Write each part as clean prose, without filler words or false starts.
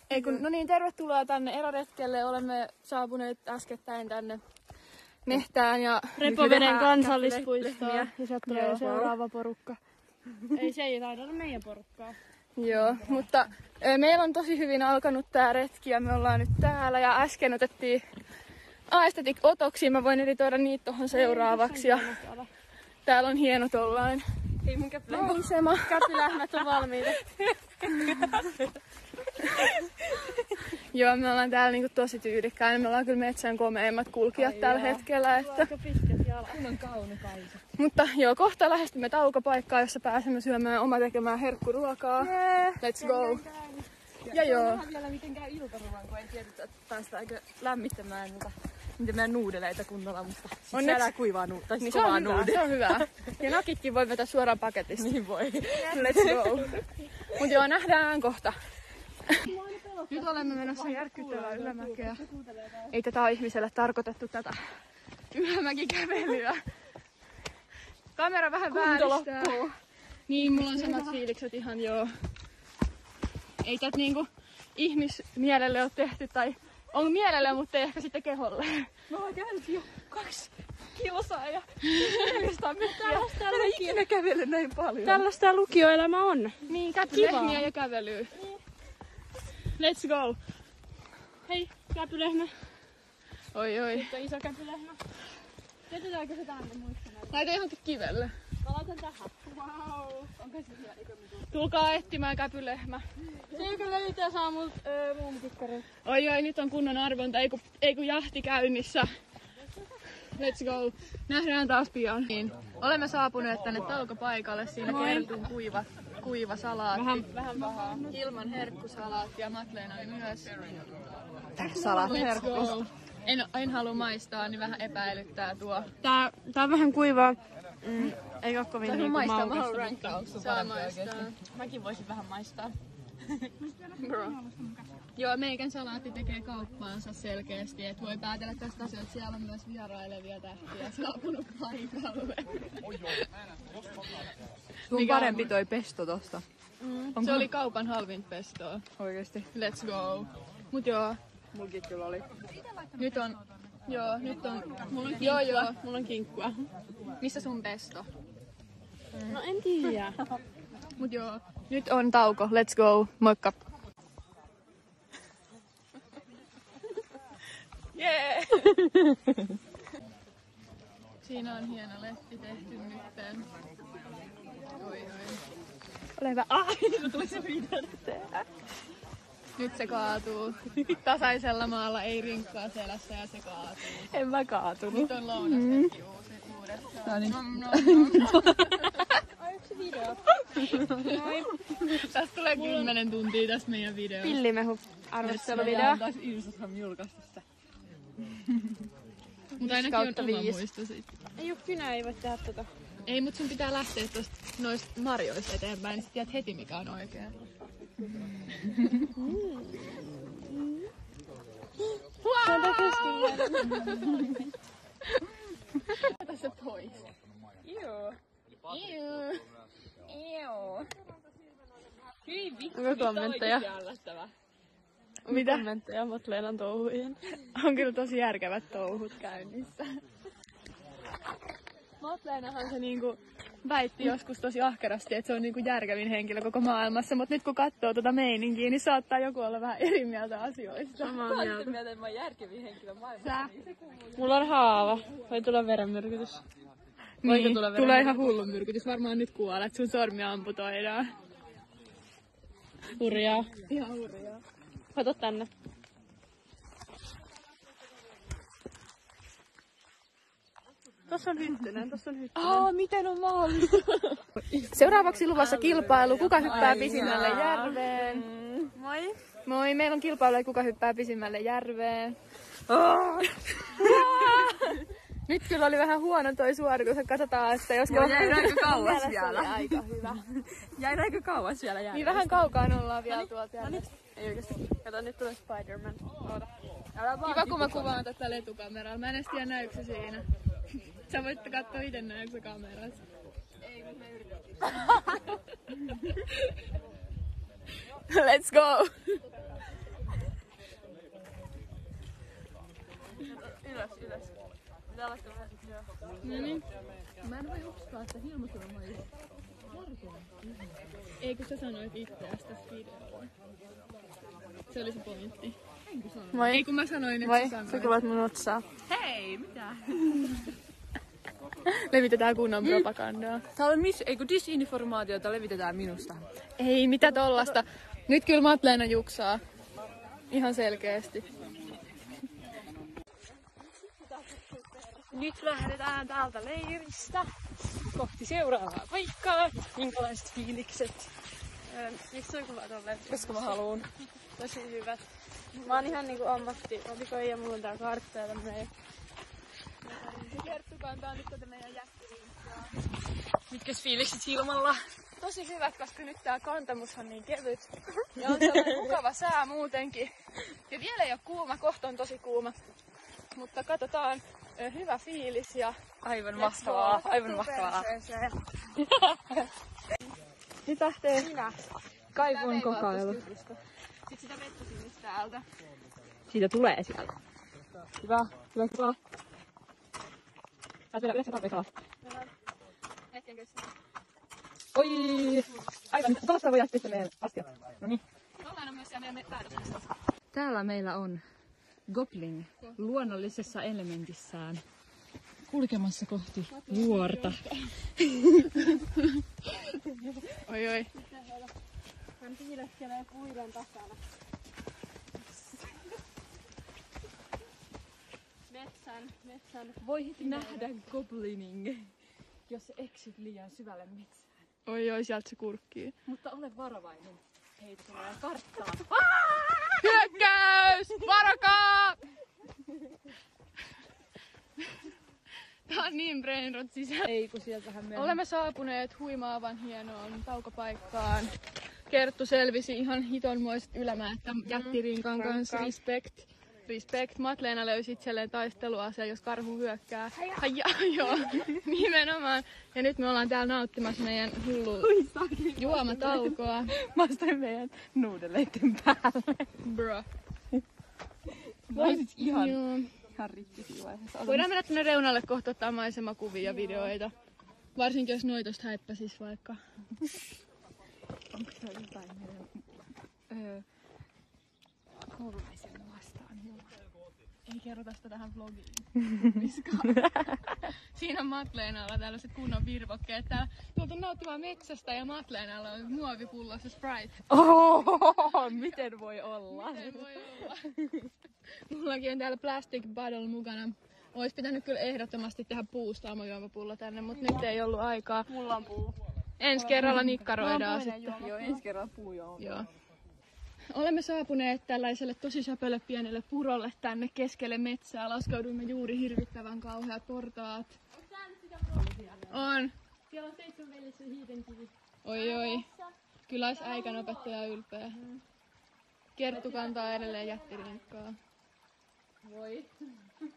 Ei kun, no niin, tervetuloa tänne eräretkelle. Olemme saapuneet äskettäin tänne mehtään ja Repoveden kansallispuistoon. Ja sieltä tulee seuraava porukka. Se ei taida olla meidän porukkaa. Joo, mutta meillä on tosi hyvin alkanut tää retki ja me ollaan nyt täällä ja äsken otettiin aesthetic-otoksia. Mä voin editoida niitä tohon seuraavaksi ja täällä on hieno tollain. Ei mun maisema. käpylähmät on valmiita. Joo, me ollaan täällä niinku tosi tyylikkäin. Me ollaan kyllä metsän komeimmat kulkijat tällä hetkellä. Että... Aika pitkät jalat. Kunnon kaunokaisa. Mutta joo, kohta lähestymme taukopaikkaa, jossa pääsemme syömään oma tekemään herkkuruokaa. Yeah. Let's go! Ja joo. Mä vielä mitenkään iltaruoan, kun en tiedä, että päästäänkö lämmittämään meidän nuudeleita kunnolla, mutta siellä kuivaa tai niin kovaa nuudelia. Se on hyvä. Ja nakitkin voi vetää suoraan paketista. Niin voi. Let's go! Mut joo, nähdään kohta. Nyt olemme menossa järkyttävää ylämäkeä. Ei tätä ole ihmiselle tarkoitettu tätä ylämäkikävelyä. Kamera vähän vääristää. Niin, mulla on samat fiilikset ihan joo. Ei tätä niinku ihmismielelle ole tehty tai on mielelle, mutta ei ehkä sitten keholle. Mä oon käynyt jo 2 kilsaa ja 400 metriä. Mä en ikinä kävellyt näin paljon. Tällaista lukioelämä on. Niin, käpylehmiä ja kävelyä. Let's go! Hei, käpylehmä. Oi oi. Sitten iso käpylehmä. Jätetäänkö se tänne muistamaan? Laita johonkin kivelle. Mä laitan tähän. Wow. Onko se siellä ikämytuus? Tulkaa etsimään käpylehmä. Se joka löytää saa multa muumikikkarin. Oi, nyt on kunnon arvonta, ei kun jahti käynnissä. Let's go. Nähdään taas pian. Niin. Olemme saapuneet tänne taukopaikalle. Siinä kertun kuiva salaatti. Vähän pahaa. Ilman herkkusalaatti ja Matleena oli myös. Salat Go. En halua maistaa, niin vähän epäilyttää tuo. Tää on vähän kuivaa. Eikä oo kovin Mä niinku maistaa, mä maukasta. haluan rankkaa. Saa maistaa. Mäkin voisin vähän maistaa. Bro. Joo, meikän salaatti tekee kauppaansa selkeästi, että voi päätellä tästä asiasta, että siellä on myös vierailevia tähtiä saapunut paikalle. Sun parempi toi pesto tosta. Se oli kaupan halvin pestoa. Oikeesti. Let's go. Mut joo, Mulkin kyllä oli. nyt on... Mulla on kinkkua. Joo. Mulla on kinkkua. Missä sun pesto? No en tiedä. Mut joo, nyt on tauko. Let's go. Moikka. Yeah! Siinä on hieno letti tehty nytten. Oi. Ole hyvä. No tuli se video tehdä. Nyt se kaatuu. Tasaisella maalla ei rinkkaa selässä ja se kaatuu. En mä kaatunut. Nyt on lounastetki uudestaan. No niin. Ai yksi video. Tästä tulee 10 tuntia tästä meidän videosta. Pillimehu arvosteluvideo. Taas Instagram julkaistu sitä. Mutta ainakin on oma muisto sit. Ei oo kynä, ei voi tehdä tota. Ei, mut sun pitää lähteä tosta noista marjoista eteenpäin, niin sit tiedät heti mikä on oikein. Ota se pois. Joo. Hyi vittu, Onko kommentteja? Mitä? Kommentteja Matleenan touhuihin. On kyllä tosi järkevät touhut käynnissä. Matleenahan se niinku väitti joskus tosi ahkerasti, että se on niinku järkevin henkilö koko maailmassa, mutta nyt kun katsoo tota meininkiä, niin saattaa joku olla vähän eri mieltä asioista. Samaa mieltä. Mieltä, että mä oon järkevin henkilö maailmassa. Sä? Mulla on haava. Voi tulla verenmyrkytys. Voiko Niin, tulla tulee ihan hullun myrkytys. Varmaan nyt kuolet, sun sormi amputoidaan. Hurjaa. Ihan hurjaa. Ota tänne. Tossa on hyttynen. Miten on mahdollista? Seuraavaksi luvassa kilpailu. Kuka hyppää pisimmälle järveen? Moi. Moi, meillä on kilpailu, kuka hyppää pisimmälle järveen. Nyt kyllä oli vähän huono toi suoritus, että katsotaan, että jos... Joo, jäi aika kauas vielä. Aika hyvä. Jäi aika kauas vielä jäädä. Niin vähän kaukaan ollaan vielä tuolta järvestä. Ei oikeesti. Kato, nyt tulee Spider-Man. Oota. Kiva, kun mä kuvaan tätä letukameralla. Mä en edes tiedä, näykö se siinä. Sä voit katsoa ite, näykö se kamerassa. Ei, kun me yritettiin. Let's go! No niin. Mä en voi uskoa, että Hilma-Suna maistuu. Ei kun sä sanoit itseäsi tässä videolla. Se oli se pointti. Enkö sano? Vai? Ei kun mä sanoin, että sä sanoit. Sä kuvat mun otsaa. Hei, mitä? Levitetään kunnon propagandaa. Tää on disinformaatiota levitetään minusta. Ei, mitä tollasta. Nyt kyllä Madleena juksaa. Ihan selkeästi. Nyt lähdetään täältä leiristä kohti seuraavaa paikkaa. Minkälaiset fiilikset? Missä on kuvat olleet? Koska mä haluun. Tosi hyvät. Mä oon ihan niinku ammattiopikoija ja mulla on tää kartta ja tämmönen. Kerttu kantaa nyt tätä meidän jättirinkkaa. Mitkäs fiilikset Hilmalla? Tosi hyvät, koska nyt tää kantamus on niin kevyt. Ja on sellainen mukava sää muutenkin. Ja vielä ei oo kuuma, kohta on tosi kuuma. Mutta katsotaan, hyvä fiilis ja... Aivan mahtavaa, aivan mahtavaa. Nyt lähtee Kaivun kokailu. Sitten sitä vettä sinne täältä. Siitä tulee sieltä. Hyvä, hyvä, hyvä. Sä yleensä tarpeeksi alas. Hetken kestää. Oi! Aivan, tuosta voi jättää meidän astia. Noniin. Ollaan myös siellä meidän päätöksessä. Täällä meillä on Goblin luonnollisessa elementissään kulkemassa kohti vuorta. Oi oi. Hän piileskelee puiden takana. Metsän. Voit nähdä Goblinin, jos eksyt liian syvälle metsään. Oi oi, sieltä se kurkkii. Mutta ole varovainen. Heitä tulee karttaa. Hyökkäys! Varokaa! Tää on niin brainrot sisällä. Ei, kun sieltähän me Olemme saapuneet huimaavan hienoon taukopaikkaan. Kerttu selvisi ihan hitonmoiset ylämäät jättirinkan kanssa. Respect. Respect. Madleena löysi itselleen taisteluaseen, jos karhu hyökkää. Haja, joo, nimenomaan. Ja nyt me ollaan täällä nauttimassa meidän hullu juomataukoa. Mä astuin meidän nuudeleiden päälle. Bro. Voisit ihan Joo. rikki vaiheessa. Voidaan mennä tänne reunalle kohta ottaa maisemakuvia ja videoita. Varsinkin jos noitosta häippäsis vaikka. Onko se jotain meidän koululaisia vastaan? Ei kerrota sitä tähän vlogiin. Siinä on Madleenalla tällaiset kunnon virvokkeet. Täällä tultu nauttimaan metsästä ja Madleenalla on muovipullossa Sprite. Miten voi olla? Miten voi olla? Mullakin on täällä plastic bottle mukana. Ois pitänyt kyllä ehdottomasti tehdä puusta juomapullo tänne, mutta nyt ei ollut aikaa. Mulla on puu. Ensi kerralla nikkaroidaan sitten. Joo, ensi kerralla puujoon. Joo. Olemme saapuneet tällaiselle tosi söpölle pienelle purolle tänne keskelle metsää. Laskeuduimme juuri hirvittävän kauheat portaat. On. Siellä on 7 välissä hiidenkivi. Oi oi. Kyllä olisi äikän opettaja ylpeä. Kerttu kantaa edelleen jättirinkkaa. Voi.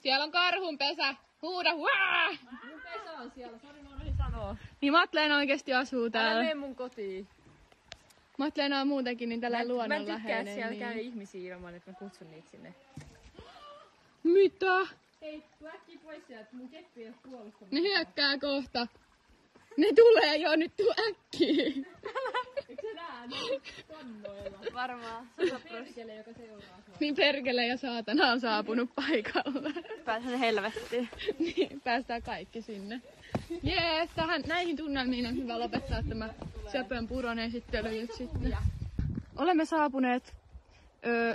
Siellä on karhunpesä. Huuda huaa! Mun pesä on siellä. Sori, mä unohdin sanoa. Niin Madleena oikeesti asuu Älä täällä. mene mun kotiin. Madleena on muutenkin niin tällä Mä en luonnonläheinen. tykkää siellä Niin. käy ihmisiä ilman, että mä kutsun niitä sinne. Mitä? Hei, tuu äkkiä pois sieltä. Mun keppi ei ole puolustanut. Ne hyökkää kohta. Ne tulee jo nyt, tuu äkkiä. Eikö sä näe? Ne on kannoilla. Varmaan. 100% joka seuraa sua. Niin perkele ja saatana on saapunut paikalle. Pääsen helvettiin. Niin, päästään kaikki sinne. Jees, näihin tunnelmiin on hyvä lopettaa tämä söpön puron esittely nyt sitten. Olemme saapuneet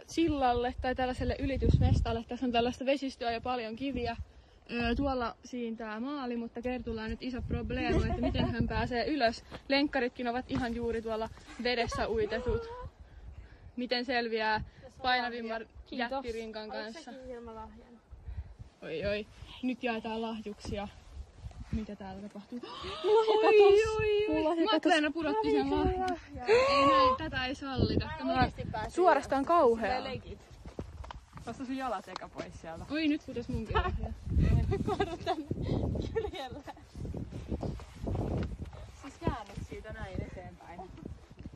sillalle tai tällaiselle ylitysmestalle. Tässä on tällaista vesistöä ja paljon kiviä. Tuolla siintää maali, mutta Kertulla on nyt iso probleema, että miten hän pääsee ylös. Lenkkaritkin ovat ihan juuri tuolla vedessä uitetut. Miten selviää painavimman jättirinkan kanssa? Oi oi, nyt jaetaan lahjuksia. Mitä täällä tapahtuu? Oi. Madleena pudotti sen lahjan. Ei näin, tätä ei sallita. Tämä on suorastaan kauhea. Osta sun jalat eka pois sieltä. Oi, nyt putos munkin lahja. Kaadu tänne kyljellä. Siis käännyt siitä näin eteenpäin.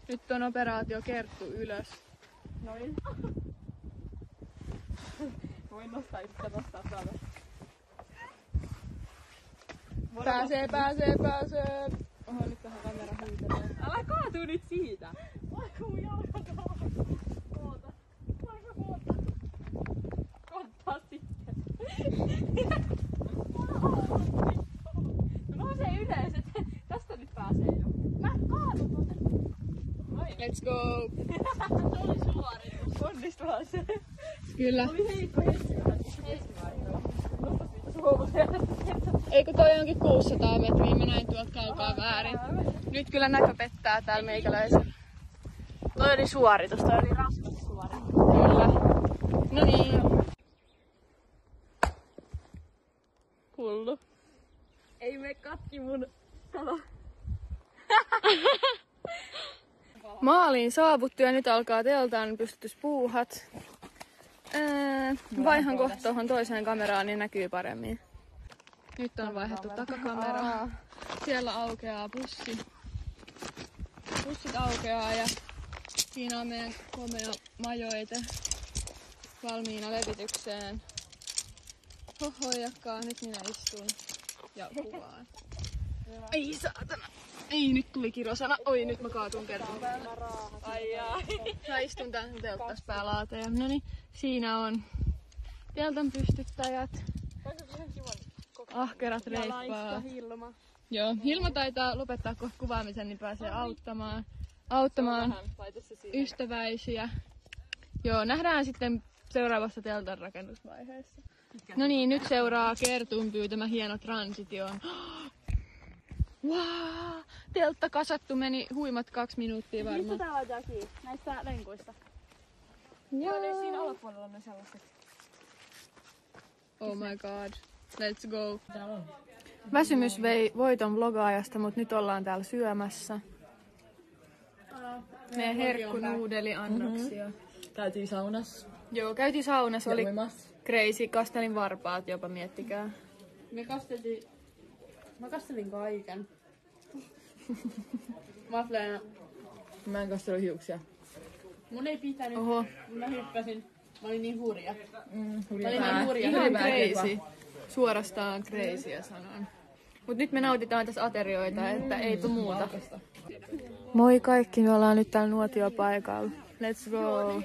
Nyt on operaatio Kerttu ylös. Noin. Voin nostaa yhtä nostaa tuolta. Pääsee. Oho, nyt tähän kamera huitelee. Älä kaatu nyt siitä! Vaikka mun jalka taas. Oota. Koottaa sitten. No nousee ylös, että tästä nyt pääsee jo. Mä kaadun tonne. Let's go! Se oli suoritus. Onnistuhan se. Kyllä. Oli heikko hetki. Ei kun toi onkin 600 metriä, mä näin tuolta kaukaa väärin. Nyt kyllä näkö pettää täällä meikäläisellä. Toi oli suoritus, toi oli raskas suoritus. Kyllä. No niin. Hullu. Ei me katki mun kalo. Maaliin saavuttu ja nyt alkaa teltaan pystytyspuuhat. Vaihan kohta tuohon toiseen kameraan, niin näkyy paremmin. Nyt on vaihdettu takakamera. Siellä aukeaa bussi. Bussit aukeaa ja siinä on meidän komea majoite valmiina levitykseen. Hohojakkaa, nyt minä istun ja kuvaan. Ei saatana! Ei, nyt tuli kirosana. Oi, nyt mä kaatun kertaan. Ai jaa. Mä istun tän telttas päälaateen. Noniin, siinä on teltan pystyttäjät. Ahkerat reippaa. Hilma. Joo, Hilma taitaa lopettaa kohta kuvaamisen, niin pääsee auttamaan ystäväisiä. Joo, nähdään sitten seuraavassa teltan rakennusvaiheessa. No niin, nyt seuraa Kertun pyytämä hieno transitio. Wow! Teltta kasattu meni huimat 2 minuuttia varmaan. Mistä tää laitetaan kiinni? Näistä lenkuista. Joo, ne siinä alapuolella on ne sellaiset. Oh my god. Let's go. Väsymys vei voiton vlogaajasta, mutta nyt ollaan täällä syömässä. Meidän herkkunuudeliannoksia. Käytiin saunassa. Joo, käytiin saunassa. Oli Uimassa. crazy. Kastelin varpaat jopa, miettikää. Mä kastelin kaiken. Vafleena. Mä en kastellut hiuksia. Mun ei pitänyt. Oho. Mä hyppäsin. Mä olin niin hurja. Ihan crazy. Suorastaan crazyä sanon. Mut nyt me nautitaan tässä aterioita, että ei tuu muuta. Moi kaikki, me ollaan nyt täällä nuotiopaikalla. Let's go!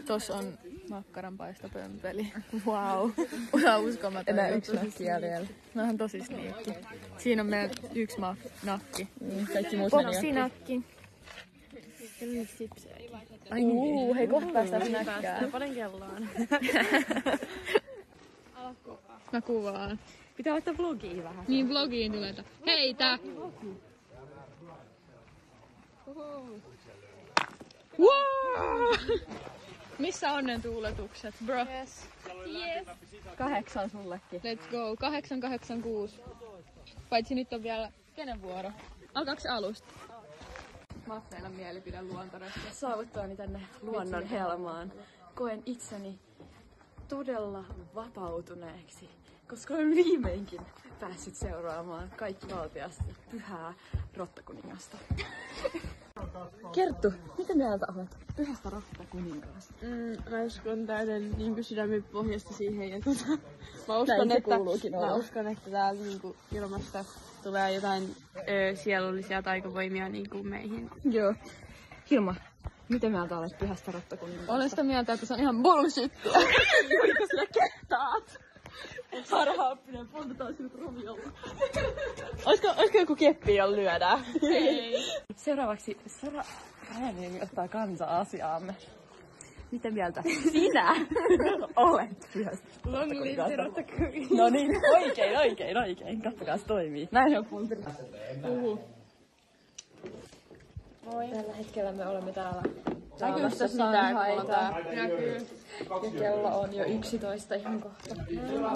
Tossa on makkaranpaistopömpeli. Wow! Ihan uskomaton. Enää 1 nakki jäljellä. Mä oon tosi sniikki. Siinä on meidän 1 nakki. Kaikki muut meni jo. Potsinakki. Ai niin. Hei, kohta päästään snäkkää. Paljon kelloon. Mä kuvaan. Pitää laittaa vlogiin vähän. Niin, vlogiin tulee. Heitä! Wow! Missä onnen tuuletukset, bro? Yes. 8 sullekin. Let's go. 886. Paitsi nyt on vielä... Kenen vuoro? Alkaaks alusta? Maffeenan mielipide luontoretkessä. Saavuttuani tänne luonnon helmaan koen itseni todella vapautuneeksi, koska olen viimeinkin päässyt seuraamaan kaikkivaltiasta pyhää rottakuningasta. Kerttu, mitä mieltä olet pyhästä rottakuninkaasta? Mä uskon täyden niin sydämen pohjasta siihen ja mä uskon, että täällä niin ilmasta tulee jotain sielullisia taikavoimia niin kuin meihin. Joo. Hilma, mitä mieltä olet pyhästä rottakuninkaasta? Olen sitä mieltä, että se on ihan bullshittia. Kuinka sinä kehtaat? Harhaappinen, poltetaan sinut roviolla. Olisiko joku keppi, jolla lyödään? Ei. Seuraavaksi Sara Räniemi ottaa kansaa asiaamme. Mitä mieltä sinä olet pyhästä rottakuninkaasta? No niin, oikein. Katsokaa, se toimii. Näin on punteri. Moi. Tällä hetkellä me olemme täällä saunassa Shanghaita. Näkyy. Ja kello on jo 11 ihan kohta.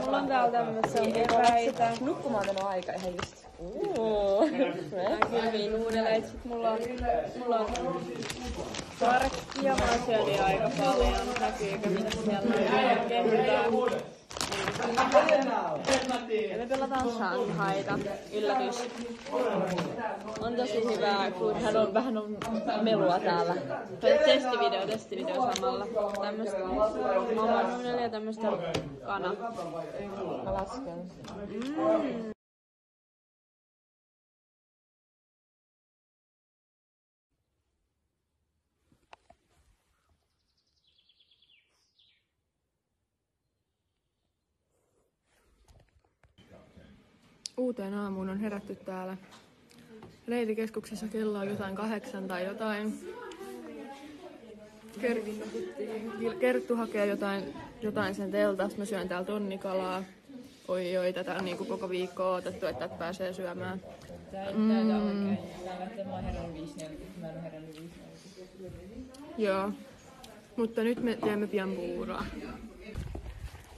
Mulla on täällä tämmösiä eväitä. Nukkumaan meno aika ihan just. Näkyviä nuudeleita. Sit mulla on karkkia. Mä oon syönyt aika paljon. Näkyykö mitä siellä on? Kehytään. Ja me pelataan Shanghaita. Yllätys. On tosi hyvää, kun vähän on melua täällä. Testivideo samalla. Tämmöstä mamanuudelia ja tämmöstä kana. Mä lasken. uuteen aamuun on herätty täällä leivikeskuksessa. Kello on jotain 8 tai jotain. Kerttu hakee jotain sen teltasta. Mä syön täällä tonnikalaa. Oi, tätä on niinku koko viikko odotettu, että tätä pääsee syömään. Tää oikein. Mä oon herännyt 5.40. Mä en oo herännyt 5.40. Joo. Mutta nyt me teemme pian puuroa.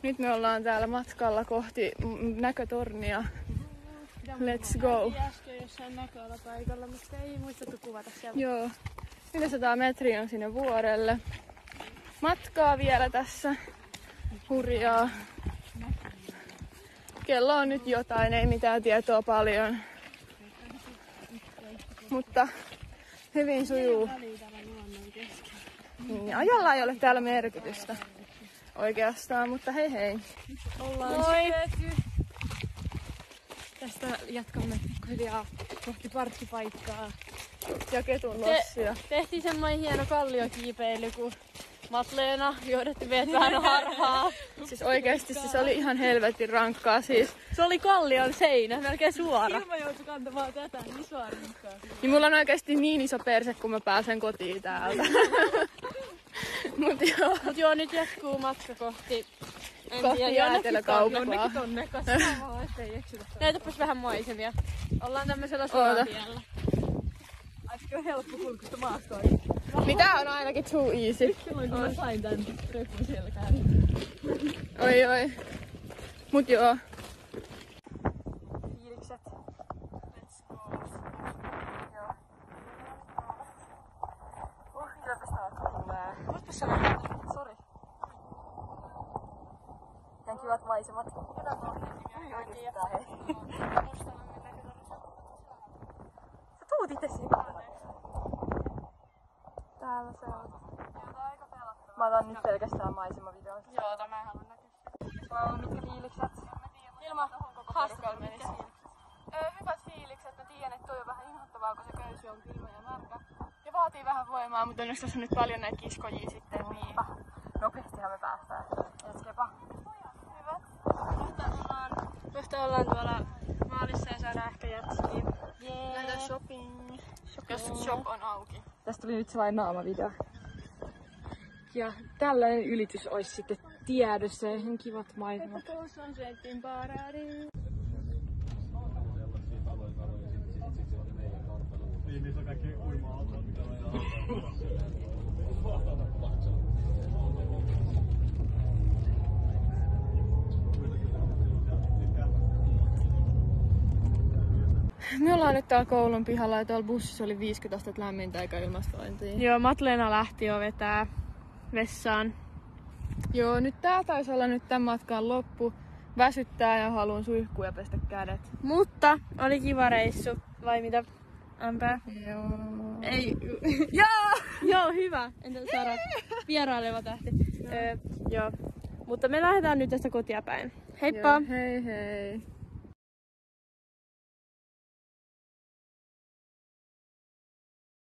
Nyt me ollaan täällä matkalla kohti näkötornia. Let's go. Äsken jossain näköalapaikalla, mutta ei muistettu kuvata siellä. Joo. 400 metriä on sinne vuorelle. Matkaa vielä tässä. Hurjaa. Kello on nyt jotain, ei mitään tietoa paljon. Mutta hyvin sujuu. Niin, ajalla ei ole täällä merkitystä oikeastaan, mutta hei hei. Ollaan syöty. Tästä jatkamme hiljaa kohti parkkipaikkaa. Ja ketun lossia. Tehtiin semmoinen hieno kalliokiipeily, kun Matleena johdettiin meidät vähän harhaa. Siis oikeesti se oli ihan helvetin rankkaa siis. Se oli kallion seinä, melkein suora. Ilma joutui kantamaan tätä niin suorinkaan. Niin mulla on oikeesti niin iso perse, kun mä pääsen kotiin täältä. Mut joo, Nyt jatkuu matka kohti jäätelökauppaa. Jonnekin tonne, koska mä ettei eksytä. Näytäpäs vähän maisemia. Ollaan tämmöisellä suoratiellä. Aika helppo kulkusta maastoon. Mitä on ainakin too easy. Silloin kun mä sain tän röpun selkään. Oi. Mut joo. Fiilikset. Let's go. Joo. Kylläpäs tää tulee. Voitpas sanoa. Sori. Ihan kivat maisemat. Sä tuut itse siinä. Täällä se on. Mä otan nyt pelkästään maisemavideoita. Joo, mä haluan näkyä. Mä oon mitkä fiilikset. Ilma haastalla menisi. Hyvät fiilikset. Mä tiedän, että toi on vähän inhottavaa, kun se köysy on kylmä ja märkä. Ja vaatii vähän voimaa, mutta onneksi tässä on nyt paljon näitä kiskojia sitten. Niin. Nopeastihan me päästään. Eskepa. Hyvät. Kohta ollaan tuolla maalissa ja saadaan ehkä jetskiin. Näitä shopping. Jos shop on auki. Tästä tuli nyt sellainen naamavideo. Ja tällainen ylitys olisi sitten tiedossa ja ihan kivat maisemat. Tuossa on Svettin paradi. Niin, niissä on kaikki uima-autot, mitä on. Me ollaan nyt täällä koulun pihalla ja täällä bussissa oli 50 astetta lämmintä eikä ilmastointia. Joo, Matleena lähti jo vetää vessaan. Joo, nyt tää taisi olla nyt tämän matkan loppu. Väsyttää ja haluan suihkua ja pestä kädet. Mutta oli kiva reissu, vai mitä? Ämpää? Joo. Ei. Joo, hyvä. Entä Sara? Vieraileva tähti. Joo. Mutta me lähdetään nyt tästä kotia päin. Heippa! Joo, hei hei.